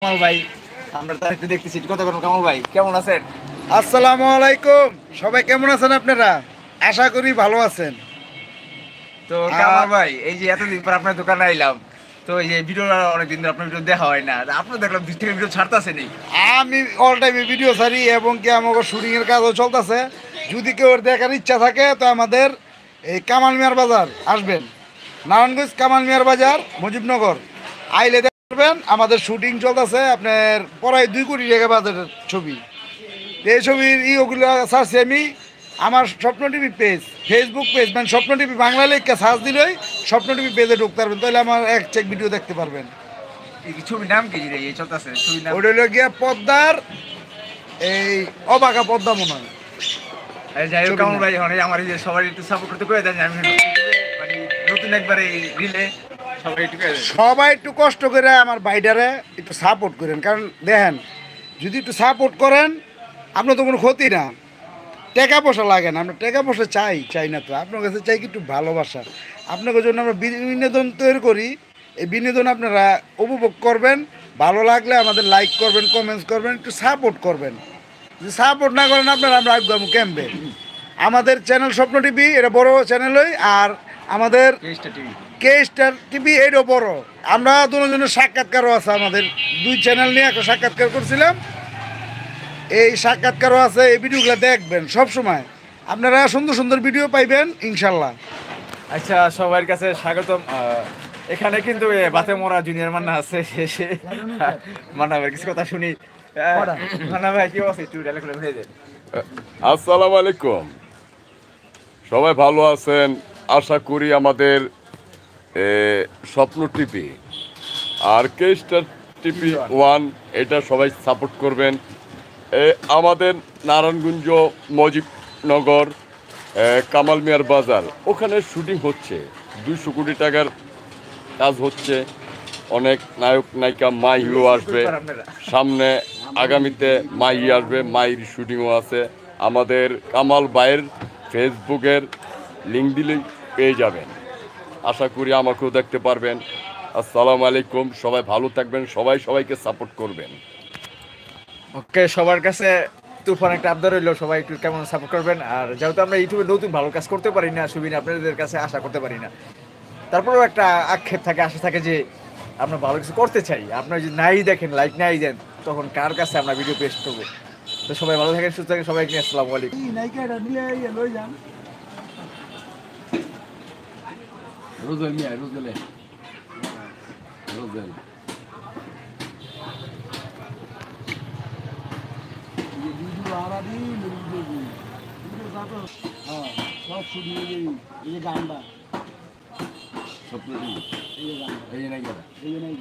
কামাল ভাই, আমরা তার একটু দেখতেছি কথা বলুন। কামাল ভাই কেমন আছেন? আসসালামু আলাইকুম। সবাই কেমন আছেন আপনারা? আশা করি ভালো আছেন। তো কামাল আ- ভাই, এই যে এতদিন পর আপনার দোকানে আইলাম, তো এই যে ভিডিও অনেকদিন ধরে আপনার ভিডিও দেখা হয় না, আপনার দেখলাম 2 থেকে ভিডিও ছাড়তেছে নেই। আমি অল টাইমে ভিডিও ছাড়ি এবং কি আমাকে শুটিং এর কাজও চলতেছে। যদি কেউ দেখার ইচ্ছা থাকে তো আমাদের এই কামাল মিয়ার বাজার আসবেন, নারায়ণগঞ্জ কামাল মিয়ার বাজার মুজিবনগর আইলে দেখবেন আমাদের শুটিং চলতেছে। আপনার প্রায় 2 কোটি টাকা বাজারের ছবি। এই ছবির ওগুলো ছাড়ছি আমি আমার স্বপ্ন টিভি পেজ, ফেসবুক পেজ, মানে স্বপ্ন টিভি বাংলা লেখা সার্চ দিলেই স্বপ্ন টিভি পেজে ঢুকতে পারবেন, তাহলে আমার এক চেক ভিডিও দেখতে পারবেন। এই ছবির নাম কি রে? এই চলতেছে ছবির নাম? ওটা হলো গিয়া পদ্মার এই অবাকা পদ্মা মনে হয় যাই হোক ছবির কামাল নাম। ভাই, এখন এই আমার এই যে সবাই একটু সাপোর্ট করতে করে দেন, আমি মানে নতুন একবার এই রিলে সবাই একটু করে দেন। সবাই একটু কষ্ট করে আমার বাইডারে একটু সাপোর্ট করেন, কারণ দেখেন যদি একটু সাপোর্ট করেন আপনার তো কোনো ক্ষতি না, টাকা পয়সা লাগে না। আমরা টাকা পয়সা চাই চাই না তো, আপনার কাছে চাই কি একটু ভালোবাসা। আপনাদের জন্য আমরা বিনোদন তৈরি করি, এই বিনোদন আপনারা উপভোগ করবেন। ভালো লাগলে আমাদের লাইক করবেন, কমেন্টস করবেন, একটু সাপোর্ট করবেন। যদি সাপোর্ট না করেন আপনারা, আমরা আগামী ক্যাম্পে আমাদের চ্যানেল স্বপ্ন টিভি, এটা বড় চ্যানেলই। আর আমাদের কেসটা টিভি। কে স্টার টিভি এটাও বড়। আমরা দুজনের সাক্ষাৎকারও আছে, আমাদের 2 চ্যানেল নিয়ে একটা সাক্ষাৎকার করছিলাম, এই সাক্ষাৎকারও আছে। এই ভিডিওগুলো দেখবেন সব সময়, আপনারা সুন্দর সুন্দর ভিডিও পাইবেন ইনশাল্লাহ। আচ্ছা, সবার কাছে স্বাগতম। এখানে কিন্তু বাতে মোরা জুনিয়র মান্না আছে। মান্না ভাই কিছু কথা শুনি। মান্না ভাই কি আছে, একটু ডায়লগ করে বলে দেন। আসসালামু আলাইকুম। সবাই ভালো আছেন আশা করি। আমাদের স্বপ্ন টিভি আর কে স্টার টিভি 1 এটা সবাই সাপোর্ট করবেন। আমাদের নারায়ণগঞ্জ মজিবনগর কামাল মিয়ার বাজার, ওখানে শুটিং হচ্ছে। 200 কোটি টাকার কাজ হচ্ছে। অনেক নায়ক নায়িকা, মাই হিরো আসবে সামনে, আগামীতে মাই আসবে, মাইর শুটিংও আছে। আমাদের কামাল ভাইয়ের ফেসবুকের লিঙ্ক দিলেই পেয়ে যাবেন। আশা করি আমাকেও দেখতে পারবেন। আসসালামু আলাইকুম। সবাই ভালো থাকবেন, সবাই সবাইকে সাপোর্ট করবেন। ওকে, সবার কাছে তুফান একটা আবদার রইলো, সবাই একটু কেমন সাপোর্ট করবেন। আর যেহেতু আমরা ইউটিউবে নতুন ভালো কাজ করতে পারি না, সুবিধা আপনাদের কাছে আশা করতে পারি না, তারপরেও একটা আক্ষেপ থাকে, আশা থাকে যে আমরা ভালো কিছু করতে চাই। আপনারা যদি নাই দেখেন, লাইক নাই দেন, তখন কার কাছে আমরা ভিডিও পেস্ট করবো? তো সবাই ভালো থাকেন, সুস্থ থাকেন, সবাইকে নিয়ে আসসালামু আলাইকুম। রোজেল মিয়া, রোজেলে রোজেল স্বপ্ন টিভি এই নাই